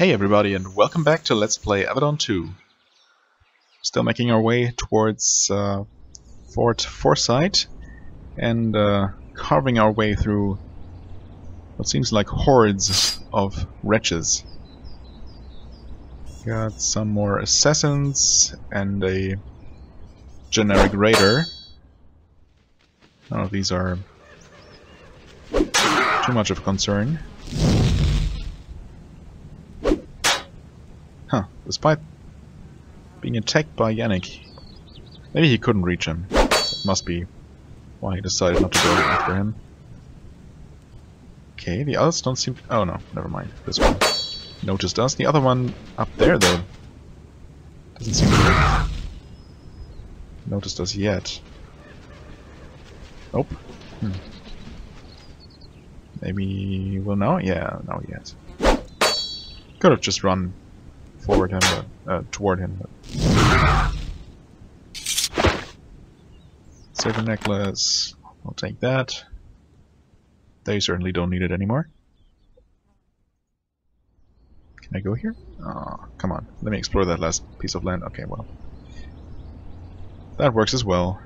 Hey everybody, and welcome back to Let's Play Avadon 2. Still making our way towards Fort Foresight and carving our way through what seems like hordes of wretches. Got some more assassins and a generic raider. None of these are too much of a concern. Huh, despite being attacked by Yannick. Maybe he couldn't reach him. That must be why he decided not to go after him. Okay, the others don't seem to... Oh no, never mind. This one noticed us. The other one up there, though, doesn't seem to have noticed us yet. Nope. Maybe... well, now? Yeah, now he has. Could have just run forward him, but, toward him. But. Silver necklace. I'll take that. They certainly don't need it anymore. Can I go here? Oh, come on. Let me explore that last piece of land. Okay, well. That works as well.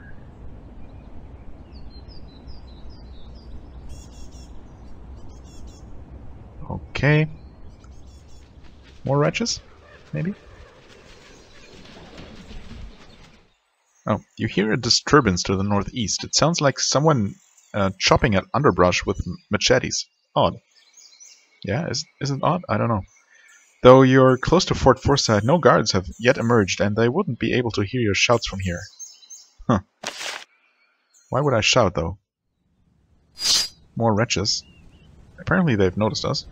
Okay. More wretches? Maybe? Oh, you hear a disturbance to the northeast. It sounds like someone chopping at underbrush with machetes. Odd. Yeah, is it odd? I don't know. Though you're close to Fort Foresight, no guards have yet emerged, and they wouldn't be able to hear your shouts from here. Huh. Why would I shout, though? More wretches. Apparently they've noticed us.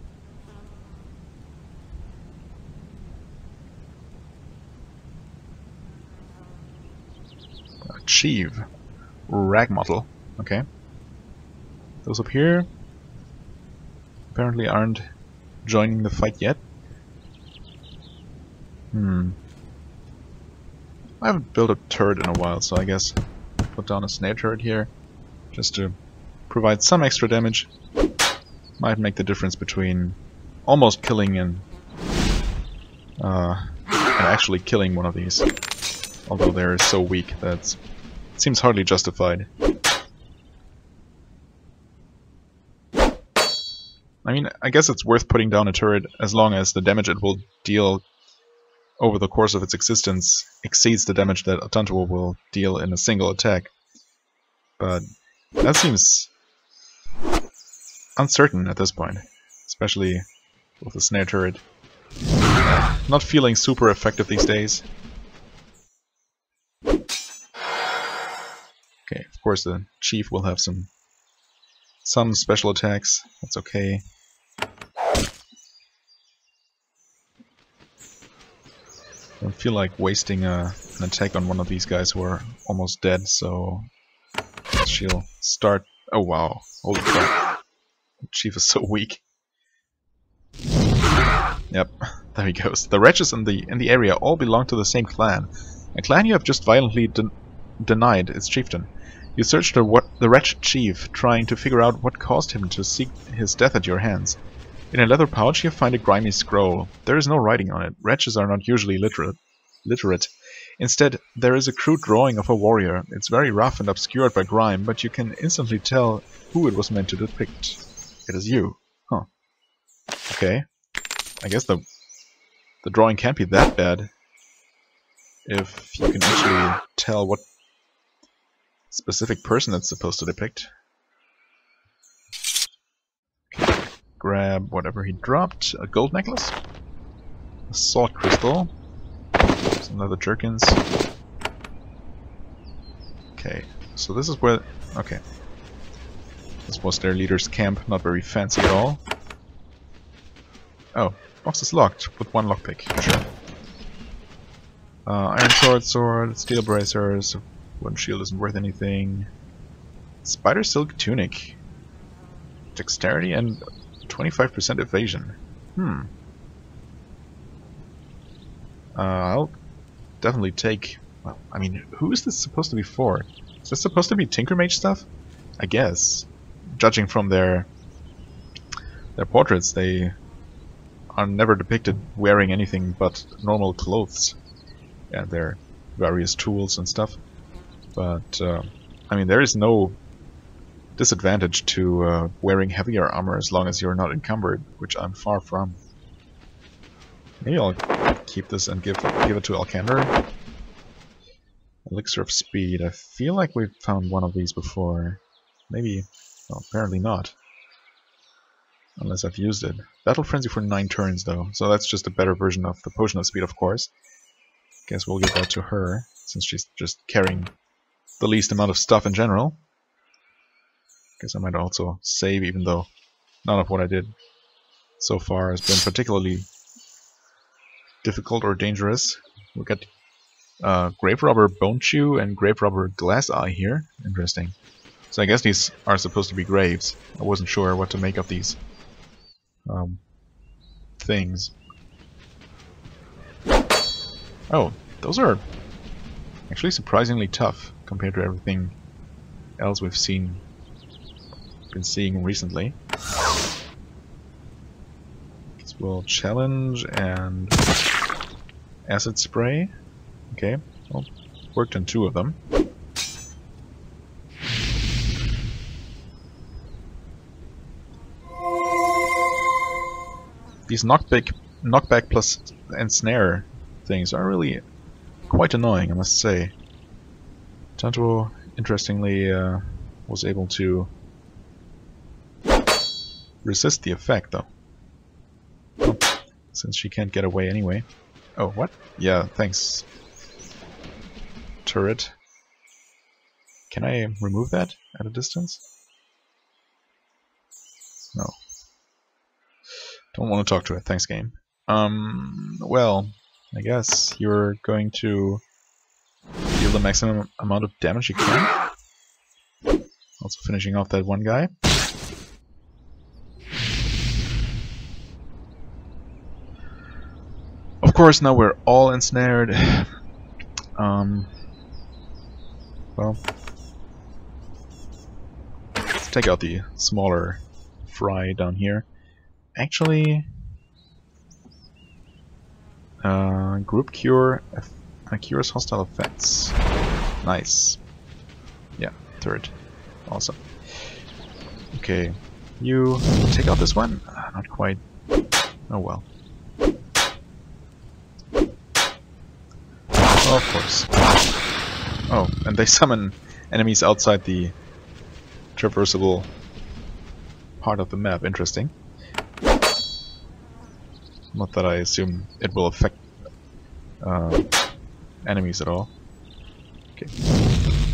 Achieve. Rag model. Okay. Those up here apparently aren't joining the fight yet. I haven't built a turret in a while, so I guess I'll put down a snare turret here just to provide some extra damage. Might make the difference between almost killing and actually killing one of these. Although they're so weak that it seems hardly justified. I mean, I guess it's worth putting down a turret as long as the damage it will deal over the course of its existence exceeds the damage that a Tantuo will deal in a single attack. But that seems uncertain at this point, especially with the snare turret. Not feeling super effective these days. Okay, of course the chief will have some special attacks. That's okay. Don't feel like wasting an attack on one of these guys who are almost dead, so she'll start. Oh wow! Holy crap! The chief is so weak. Yep, there he goes. The wretches in the area all belong to the same clan, a clan you have just violently denied its chieftain. You search the wretched chief, trying to figure out what caused him to seek his death at your hands. In a leather pouch you find a grimy scroll. There is no writing on it. Wretches are not usually literate. Instead, there is a crude drawing of a warrior. It's very rough and obscured by grime, but you can instantly tell who it was meant to depict. It is you. Huh. Okay. I guess the drawing can't be that bad if you can actually tell what specific person it's supposed to depict. Okay. Grab whatever he dropped. A gold necklace, a salt crystal, some leather jerkins. Okay, so this is where... okay. This was their leader's camp, not very fancy at all. Oh, box is locked with one lockpick, sure. Iron sword, steel bracers, wooden shield isn't worth anything. Spider silk tunic. Dexterity and 25% evasion. I'll definitely take... well, I mean, who is this supposed to be for? Is this supposed to be Tinker Mage stuff? I guess. Judging from their portraits, they are never depicted wearing anything but normal clothes. Yeah, their various tools and stuff. But I mean, there is no disadvantage to wearing heavier armor as long as you're not encumbered, which I'm far from. Maybe I'll keep this and give it to Alkander. Elixir of Speed. I feel like we've found one of these before. Maybe. Well, apparently not. Unless I've used it. Battle Frenzy for 9 turns though, so that's just a better version of the Potion of Speed, of course. Guess we'll give that to her, since she's just carrying the least amount of stuff in general. Guess I might also save, even though none of what I did so far has been particularly difficult or dangerous. We'll get Grave Robber Bone Chew and Grave Robber Glass Eye here. Interesting. So I guess these are supposed to be graves. I wasn't sure what to make of these things. Oh, those are actually surprisingly tough compared to everything else we've been seeing recently. Guess we'll challenge and acid spray. Okay, well, worked on 2 of them. These knockback plus ensnare things are really quite annoying, I must say. Tanto, interestingly, was able to resist the effect, though. Well, since she can't get away anyway. Oh, what? Yeah, thanks. Turret. Can I remove that at a distance? No. Don't want to talk to it. Thanks, game. Well, I guess you're going to deal the maximum amount of damage you can. Also finishing off that one guy. Of course, now we're all ensnared. Well, let's take out the smaller fry down here. Actually, group cure cures hostile effects. Nice. Yeah, third. Awesome. Okay, you take out this one. Not quite. Oh well. Oh, of course. Oh, and they summon enemies outside the traversable part of the map. Interesting. Not that I assume it will affect enemies at all. Okay.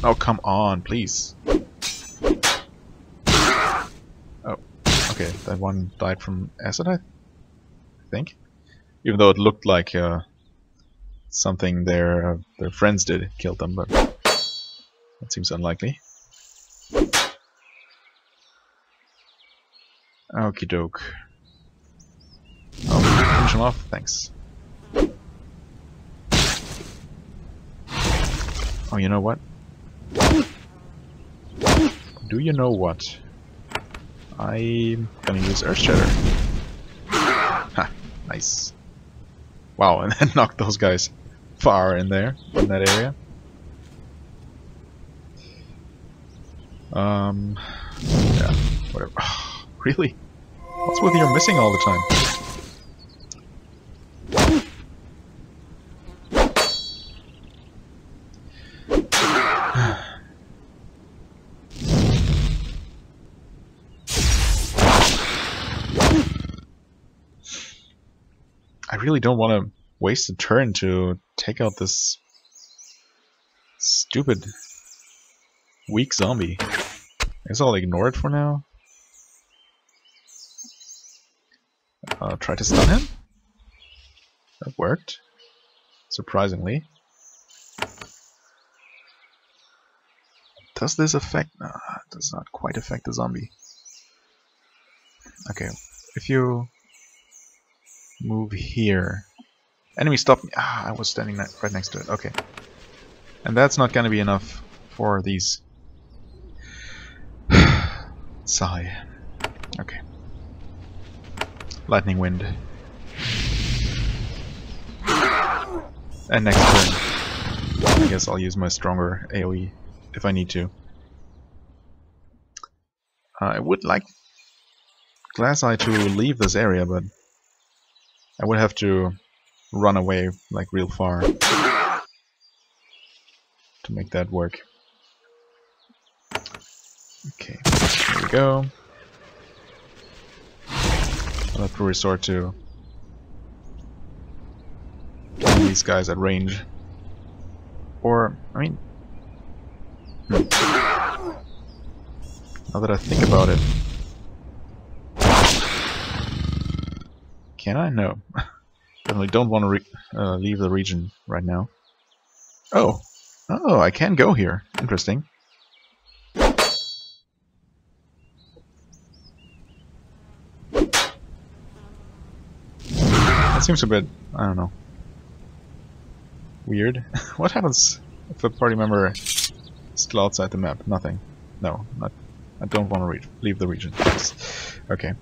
Oh, come on, please. Oh, okay. That one died from acid, I think. Even though it looked like something their friends did killed them, but that seems unlikely. Okie doke. Oh, finish him off, thanks. Oh, you know what? Do you know what? I'm gonna use Earth Shatter. Ha, nice. Wow, and then knock those guys far in there, in that area. Yeah, whatever. Oh, really? What's with your missing all the time? I really don't want to waste a turn to take out this stupid weak zombie. I guess I'll ignore it for now. Try to stun him? That worked. Surprisingly. Does this affect... No, it does not quite affect the zombie. Okay, if you move here... Enemy stop me! Ah, I was standing right next to it. Okay. And that's not gonna be enough for these... Sigh. Okay. Lightning Wind. And next turn, I guess I'll use my stronger AoE if I need to. I would like Glass Eye to leave this area, but I would have to run away like real far to make that work. Okay, here we go. I'll have to resort to killing these guys at range. Or, I mean... Now that I think about it... Can I? No. Definitely don't want to leave the region right now. Oh! Oh, I can go here. Interesting. That seems a bit... I don't know. Weird. What happens if a party member is still outside the map? Nothing. No, not. I don't want to leave the region. Yes. Okay.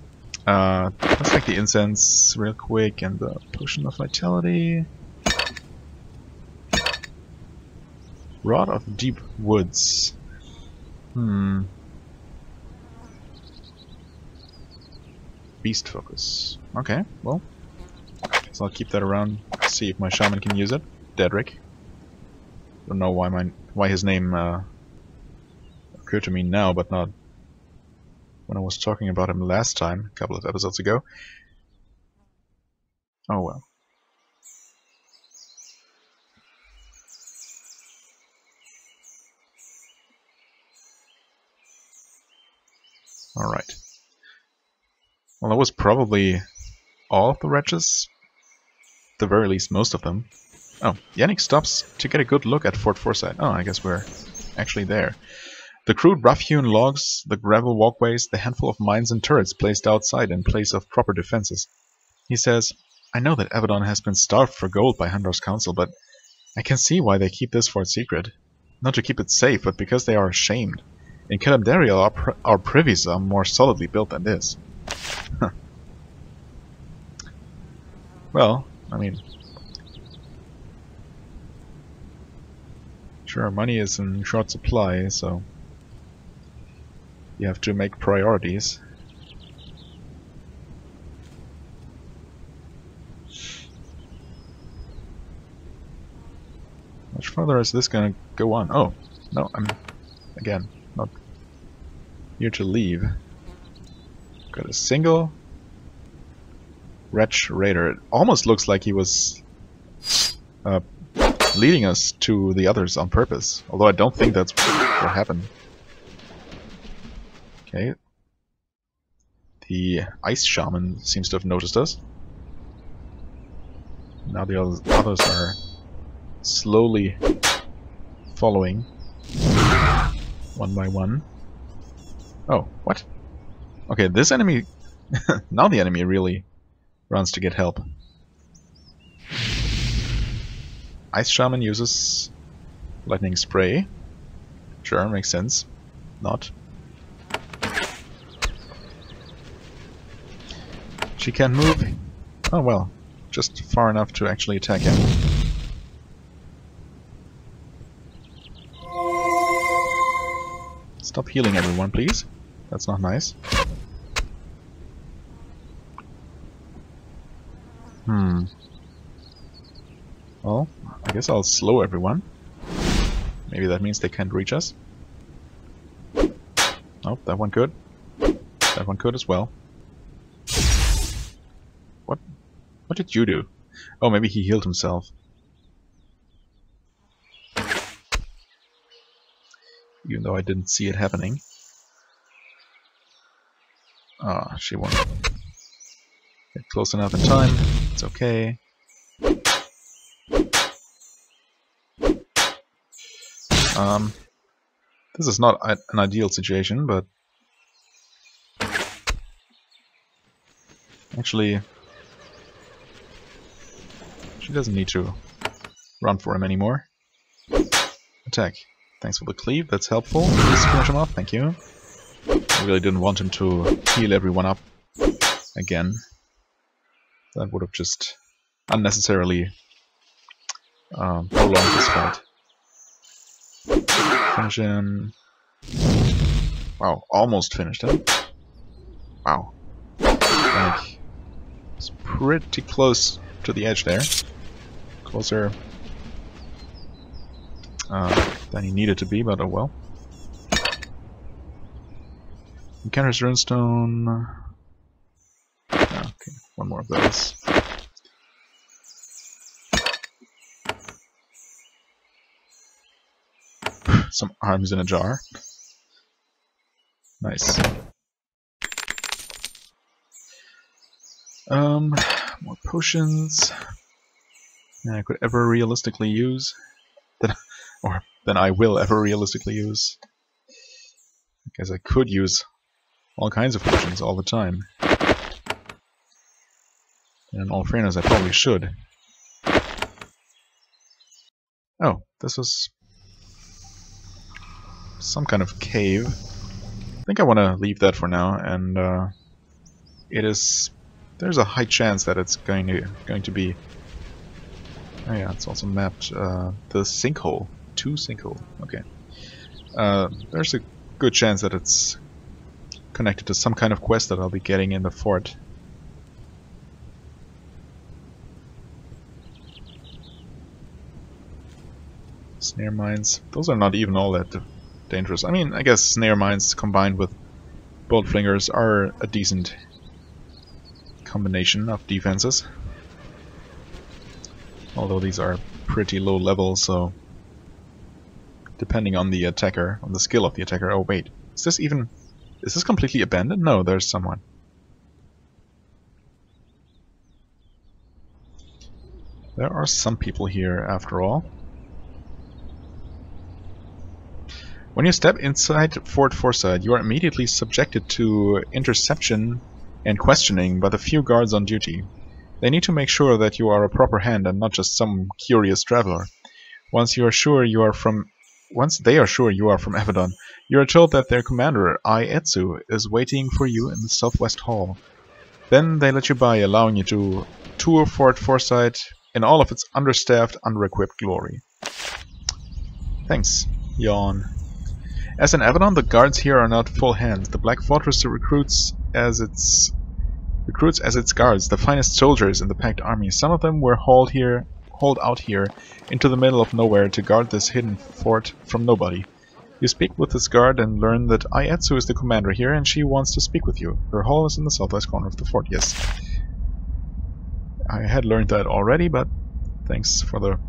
Let's take the incense real quick and the potion of vitality. Rod of Deep Woods. Beast focus. Okay, well, so I'll keep that around. See if my shaman can use it. Dedrick. Don't know why his name occurred to me now, but not when I was talking about him last time, a couple of episodes ago. Oh well. Alright. Well, that was probably all of the wretches. At the very least, most of them. Oh, Yannick stops to get a good look at Fort Foresight. Oh, I guess we're actually there. The crude rough-hewn logs, the gravel walkways, the handful of mines and turrets placed outside in place of proper defenses. He says, I know that Avadon has been starved for gold by Handor's council, but I can see why they keep this fort secret. Not to keep it safe, but because they are ashamed. In Kalimdariel, our privies are more solidly built than this. Huh. Well, I mean... Sure, money is in short supply, so... You have to make priorities. How much further is this gonna go on? Oh, no, I'm, again, not here to leave. Got a single wretch raider. It almost looks like he was leading us to the others on purpose, although I don't think that's what happened. Okay. The ice shaman seems to have noticed us. Now the others are slowly following, one by one. Oh, what? Okay, this enemy... now the enemy really runs to get help. Ice shaman uses lightning spray. Sure, makes sense. Not. She can't move. Oh well, just far enough to actually attack him. Stop healing everyone, please. That's not nice. Well, I guess I'll slow everyone. Maybe that means they can't reach us. Oh, that one could. That one could as well. What did you do? Oh, maybe he healed himself. Even though I didn't see it happening. Ah, she won't get close enough in time. It's okay. This is not an ideal situation, but actually she doesn't need to run for him anymore. Attack. Thanks for the cleave, that's helpful. Please finish him off, thank you. I really didn't want him to heal everyone up again. That would have just unnecessarily prolong this fight. Finish him. Wow, almost finished him. Wow. Like, it's pretty close to the edge there. Closer than he needed to be, but oh well. Encounters runestone. Okay, one more of those. Some arms in a jar. Nice. More potions than I could ever realistically use. Than I will ever realistically use. I guess I could use all kinds of potions all the time. And in all fairness, I probably should. Oh, this is some kind of cave. I think I want to leave that for now, and there's a high chance that it's going to be. Oh yeah, it's also mapped the sinkhole. 2 sinkhole. Okay. There's a good chance that it's connected to some kind of quest that I'll be getting in the fort. Snare mines. Those are not even all that dangerous. I mean, I guess snare mines combined with bolt flingers are a decent combination of defenses. Although these are pretty low level, so depending on the attacker, on the skill of the attacker. Oh wait, is this completely abandoned? No, there's someone. There are some people here after all. When you step inside Fort Foresight, you are immediately subjected to interception and questioning by the few guards on duty. They need to make sure that you are a proper hand and not just some curious traveler. Once they are sure you are from Avadon, you are told that their commander, Etsu, is waiting for you in the southwest hall. Then they let you by, allowing you to tour Fort Foresight in all of its understaffed, under-equipped glory. Thanks. Yawn. As in Avadon, the guards here are not full hands. The Black Fortress recruits as its guards the finest soldiers in the packed army. Some of them were hauled out here into the middle of nowhere to guard this hidden fort from nobody. You speak with this guard and learn that Etsu is the commander here and she wants to speak with you. Her hall is in the southwest corner of the fort, yes. I had learned that already, but thanks for the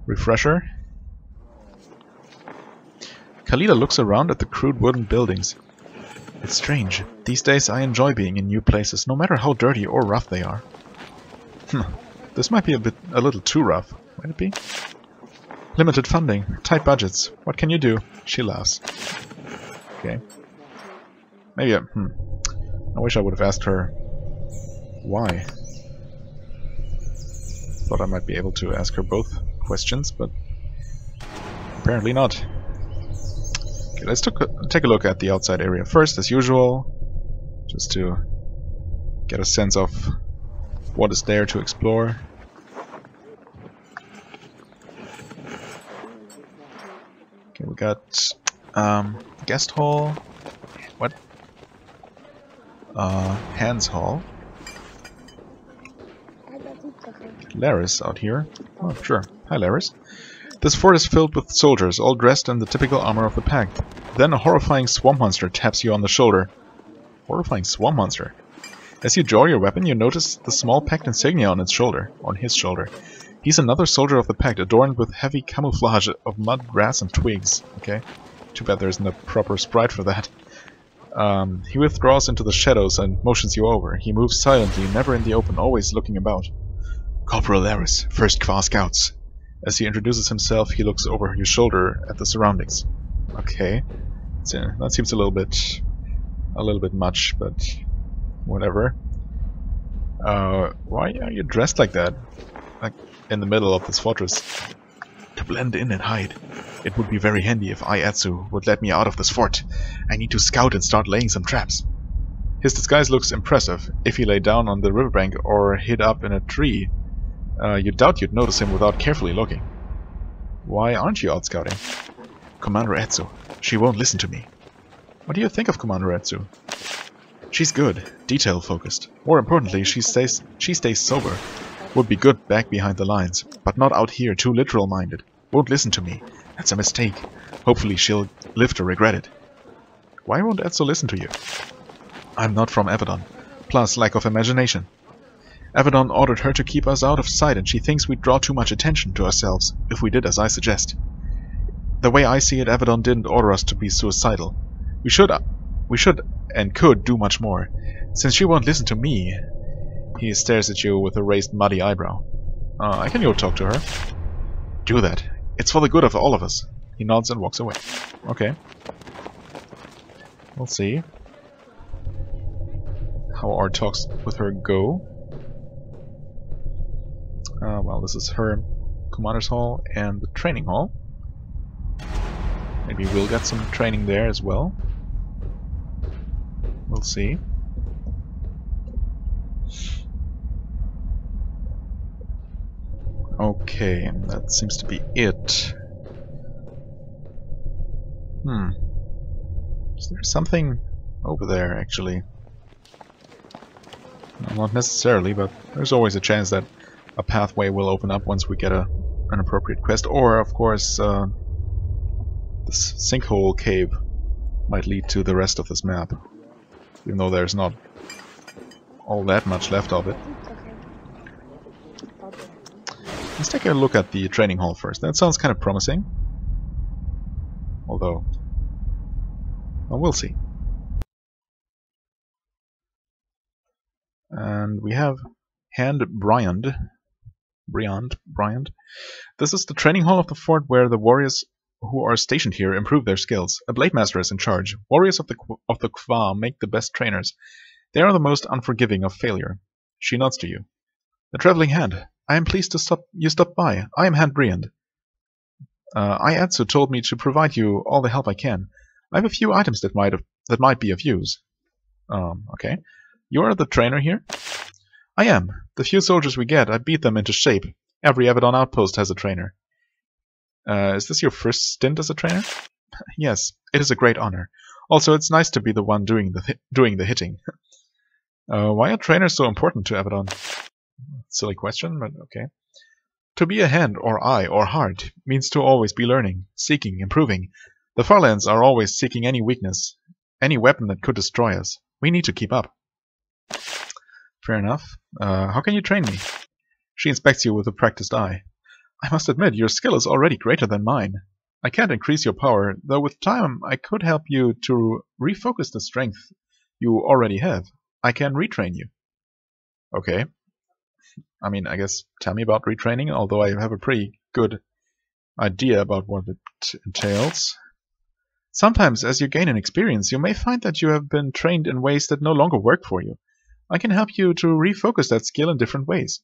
refresher. Khalida looks around at the crude wooden buildings. It's strange. These days I enjoy being in new places, no matter how dirty or rough they are. This might be a little too rough. Might it be? Limited funding, tight budgets. What can you do? She laughs. Okay. Maybe I wish I would have asked her why. Thought I might be able to ask her both questions, but apparently not. Okay, let's take a look at the outside area first, as usual, just to get a sense of what is there to explore. Okay, we got guest hall. What? Hans hall. Laris out here. Oh, sure. Hi, Laris. This fort is filled with soldiers, all dressed in the typical armor of the Pact. Then a horrifying swamp monster taps you on the shoulder. Horrifying swamp monster. As you draw your weapon, you notice the small Pact insignia on his shoulder. He's another soldier of the Pact, adorned with heavy camouflage of mud, grass, and twigs. Okay. Too bad there isn't a proper sprite for that. He withdraws into the shadows and motions you over. He moves silently, never in the open, always looking about. Corporal Laris, 1st Kvar Scouts. As he introduces himself, he looks over your shoulder at the surroundings. Okay. That seems a little bit much, but whatever. Why are you dressed like that? Like, in the middle of this fortress? To blend in and hide. It would be very handy if Etsu would let me out of this fort. I need to scout and start laying some traps. His disguise looks impressive. If he lay down on the riverbank or hid up in a tree, You doubt you'd notice him without carefully looking. Why aren't you out scouting? Commander Etsu. She won't listen to me. What do you think of Commander Etsu? She's good, detail-focused. More importantly, she stays sober. Would be good back behind the lines, but not out here, too literal-minded. Won't listen to me. That's a mistake. Hopefully she'll live to regret it. Why won't Etsu listen to you? I'm not from Avadon. Plus, lack of imagination. Avadon ordered her to keep us out of sight, and she thinks we'd draw too much attention to ourselves if we did as I suggest. The way I see it, Avadon didn't order us to be suicidal. We should and could do much more. Since she won't listen to me... He stares at you with a raised muddy eyebrow. I can go talk to her. Do that. It's for the good of all of us. He nods and walks away. Okay. We'll see how our talks with her go. Well, this is her Commander's Hall and the Training Hall. Maybe we'll get some training there as well. We'll see. Okay, that seems to be it. Is there something over there, actually? No, not necessarily, but there's always a chance that a pathway will open up once we get an appropriate quest. Or, of course, this sinkhole cave might lead to the rest of this map. Even though there's not all that much left of it. Let's take a look at the training hall first. That sounds kind of promising. Although, well, we'll see. And we have Hand Bryant. This is the training hall of the fort where the warriors who are stationed here improve their skills. A blade master is in charge. Warriors of the Kwa make the best trainers. They are the most unforgiving of failure. She nods to you. The traveling hand. I am pleased to you stopped by. I am Hand Briand. Ayatsu told me to provide you all the help I can. I have a few items that might be of use. Okay. You are the trainer here? I am. The few soldiers we get, I beat them into shape. Every Avadon outpost has a trainer. Is this your first stint as a trainer? Yes, it is a great honor. Also, it's nice to be the one doing the hitting. Why are trainers so important to Avadon? Silly question, but okay. To be a hand, or eye, or heart means to always be learning, seeking, improving. The Farlands are always seeking any weakness, any weapon that could destroy us. We need to keep up. Fair enough. How can you train me? She inspects you with a practiced eye. I must admit, your skill is already greater than mine. I can't increase your power, though with time I could help you to refocus the strength you already have. I can retrain you. Okay. I mean, I guess tell me about retraining, although I have a pretty good idea about what it entails. Sometimes, as you gain in experience, you may find that you have been trained in ways that no longer work for you. I can help you to refocus that skill in different ways.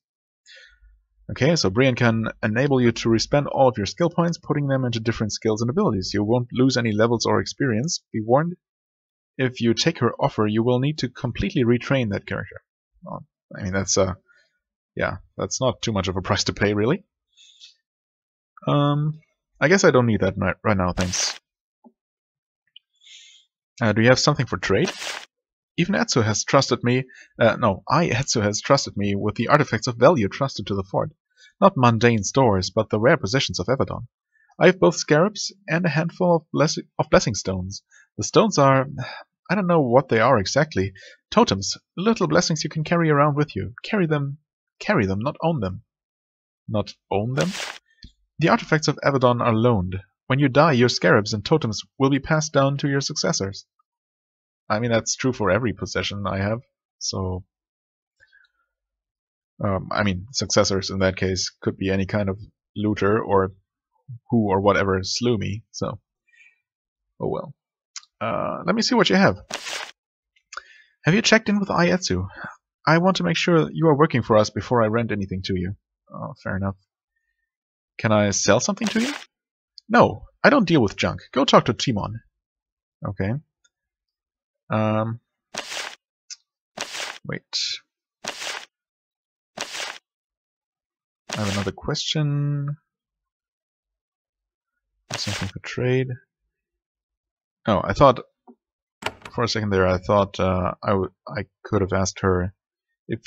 Okay, so Brian can enable you to respend all of your skill points, putting them into different skills and abilities. You won't lose any levels or experience. Be warned, if you take her offer, you will need to completely retrain that character. Well, I mean, that's yeah, that's not too much of a price to pay, really. I guess I don't need that right now, thanks. Do you have something for trade? Even Etsu has trusted me. Etsu has trusted me with the artifacts of value trusted to the fort. Not mundane stores, but the rare possessions of Avadon. I have both scarabs and a handful of blessing stones. The stones are, I don't know what they are exactly. Totems, little blessings you can carry around with you. Carry them, not own them. Not own them? The artifacts of Avadon are loaned. When you die, your scarabs and totems will be passed down to your successors. I mean, that's true for every possession I have, so... I mean, successors in that case could be any kind of looter or who or whatever slew me, so... Oh well. Let me see what you have. Have you checked in with Ayatsu? I want to make sure you are working for us before I rent anything to you. Oh, fair enough. Can I sell something to you? No, I don't deal with junk. Go talk to Timon. Okay. Wait. I have another question. Something for trade. Oh, I thought for a second there. I thought I could have asked her if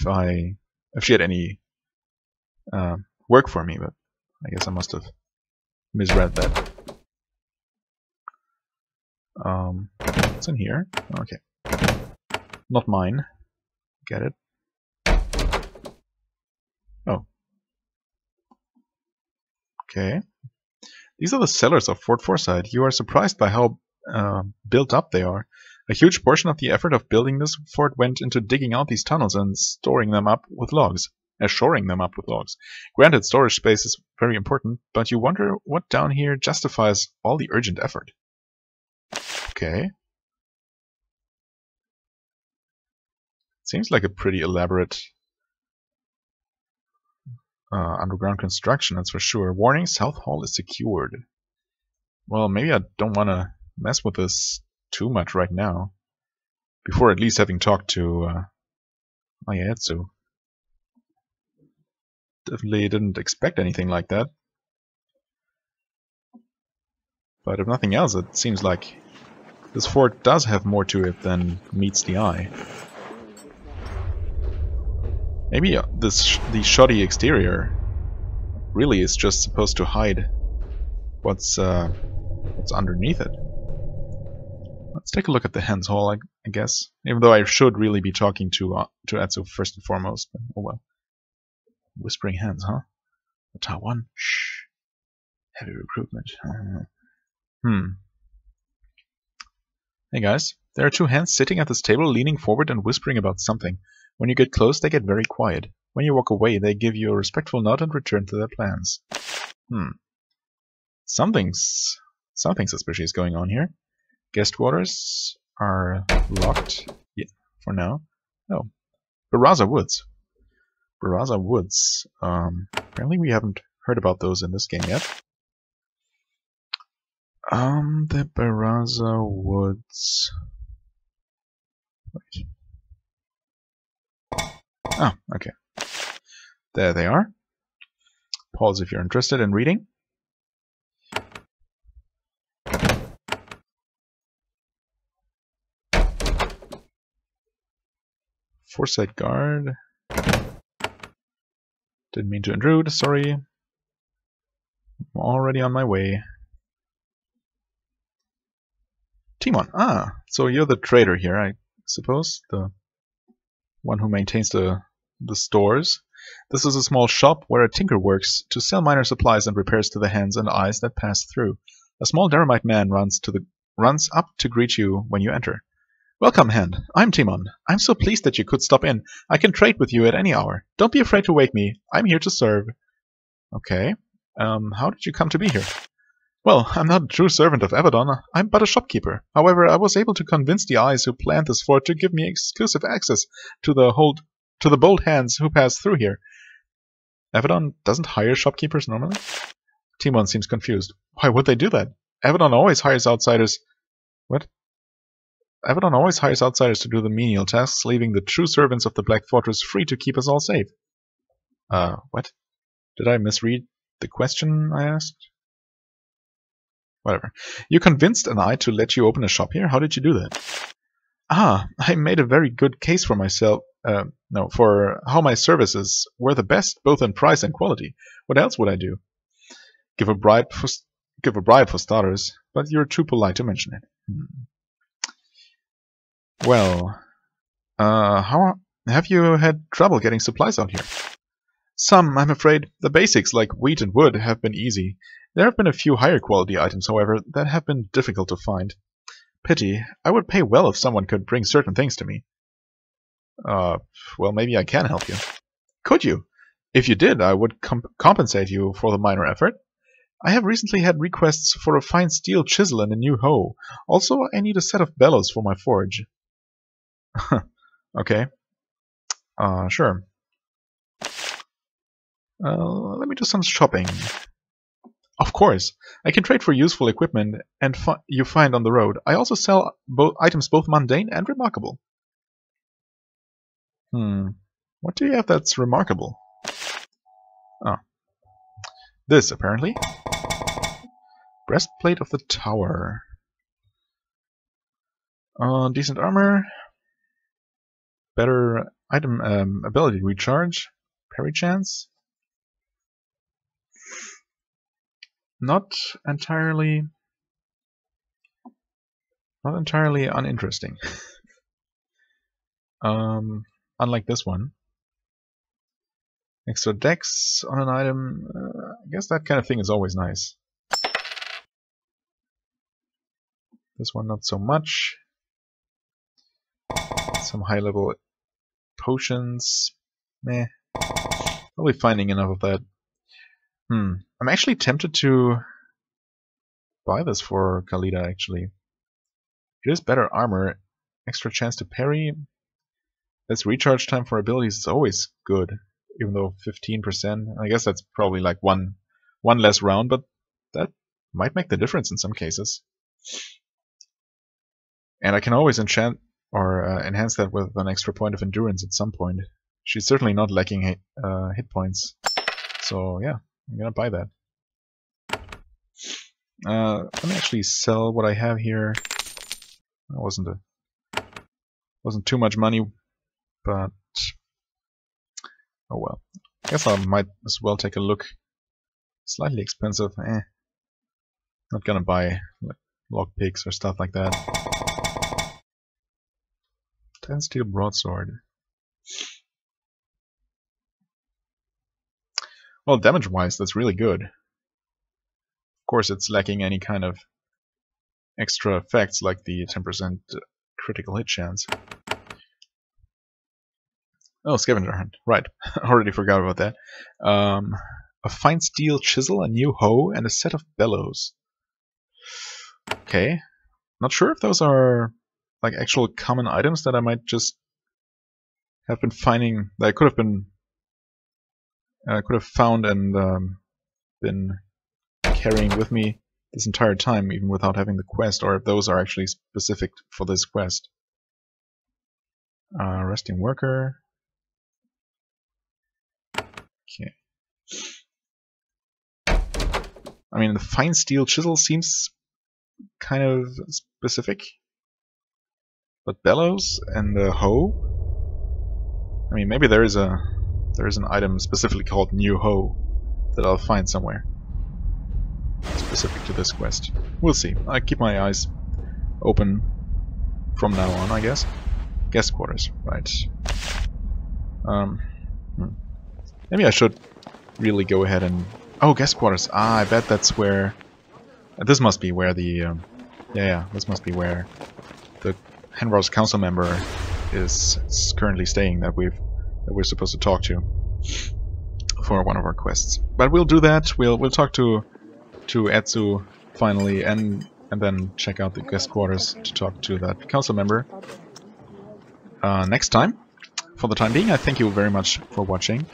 she had any work for me, but I guess I must have misread that. What's in here? Okay, not mine. Get it? Oh, okay. These are the cellars of Fort Foresight. You are surprised by how built up they are. A huge portion of the effort of building this fort went into digging out these tunnels and storing them up with logs. Shoring them up with logs. Granted, storage space is very important, but you wonder what down here justifies all the urgent effort. Okay. Seems like a pretty elaborate underground construction, that's for sure. Warning, South Hall is secured. Well, maybe I don't want to mess with this too much right now. Before at least having talked to Ayatsu. Definitely didn't expect anything like that. But if nothing else, it seems like this fort does have more to it than meets the eye. Maybe the shoddy exterior really is just supposed to hide what's underneath it. Let's take a look at the Hens Hall, I guess. Even though I should really be talking to Etsu first and foremost. But, oh well. Whispering Hens, huh? Taiwan? Shh. Heavy recruitment. Hey guys. There are two hens sitting at this table, leaning forward and whispering about something. When you get close, they get very quiet. When you walk away, they give you a respectful nod and return to their plans. Something suspicious going on here. Guest quarters are locked. Yeah, for now. Oh. Baraza Woods. Baraza Woods. Apparently we haven't heard about those in this game yet. The Baraza Woods. Wait. Ah, okay. There they are. Pause if you're interested in reading. Foresight Guard. Didn't mean to intrude, sorry. I'm already on my way. Timon, so you're the trader here, I suppose? The one who maintains the stores. This is a small shop where a tinker works to sell minor supplies and repairs to the hands and eyes that pass through. A small Daramite man runs up to greet you when you enter. Welcome, Hand. I'm Timon. I'm so pleased that you could stop in. I can trade with you at any hour. Don't be afraid to wake me. I'm here to serve. Okay. How did you come to be here? Well, I'm not a true servant of Avadon. I'm but a shopkeeper. However, I was able to convince the eyes who planned this fort to give me exclusive access to the bold hands who pass through here. Avadon doesn't hire shopkeepers normally? Timon seems confused. Why would they do that? Avadon always hires outsiders. What? Avadon always hires outsiders to do the menial tasks, leaving the true servants of the Black Fortress free to keep us all safe. What? Did I misread the question I asked? Whatever. You convinced an eye to let you open a shop here? How did you do that? I made a very good case for myself. For how my services were the best, both in price and quality. What else would I do? Give a bribe for starters, but you're too polite to mention it. Well, how have you had trouble getting supplies out here? Some, I'm afraid. The basics, like wheat and wood, have been easy. There have been a few higher quality items, however, that have been difficult to find. Pity. I would pay well if someone could bring certain things to me. Well, maybe I can help you. Could you? If you did, I would compensate you for the minor effort. I have recently had requests for a fine steel chisel and a new hoe. Also, I need a set of bellows for my forge. Okay. Sure. Let me do some shopping. Of course. I can trade for useful equipment and you find on the road. I also sell items both mundane and remarkable. What do you have that's remarkable? Oh, This, apparently. Breastplate of the Tower. Decent armor. Better item ability recharge. Parry chance. Not entirely uninteresting. Unlike this one. Extra dex on an item. I guess that kind of thing is always nice. This one not so much. Some high level potions. Meh. Probably finding enough of that. I'm actually tempted to buy this for Khalida, actually. It is better armor, extra chance to parry. This recharge time for abilities is always good, even though 15%. I guess that's probably like one less round, but that might make the difference in some cases. And I can always enchant or enhance that with an extra point of endurance at some point. She's certainly not lacking hit points, so yeah, I'm gonna buy that. Let me actually sell what I have here. That wasn't too much money, but oh well. I guess I might as well take a look. Slightly expensive, Not gonna buy like lockpicks or stuff like that. 10 steel broadsword. Well, damage-wise, that's really good. Of course, it's lacking any kind of extra effects like the 10% critical hit chance. Oh, scavenger hunt. Right. Already forgot about that. A fine steel chisel, a new hoe, and a set of bellows. Okay. Not sure if those are like actual common items that I might just have been finding, that I could have found and been carrying with me this entire time, even without having the quest, or if those are actually specific for this quest. Resting worker. Okay. I mean, the fine steel chisel seems kind of specific, but bellows and the hoe. I mean, maybe there is an item specifically called new hoe that I'll find somewhere specific to this quest. We'll see. I keep my eyes open from now on, I guess. Guest quarters, right? Maybe I should really go ahead and... Oh, guest quarters. Ah, I bet that's where... This must be where the... Yeah, this must be where the Henrau's council member is currently staying that we're supposed to talk to for one of our quests. But we'll do that. We'll talk to Etsu finally, and then check out the guest quarters to talk to that council member next time. For the time being, I thank you very much for watching.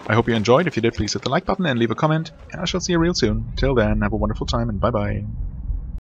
I hope you enjoyed. If you did, please hit the like button and leave a comment, and I shall see you real soon. Till then, have a wonderful time and bye bye.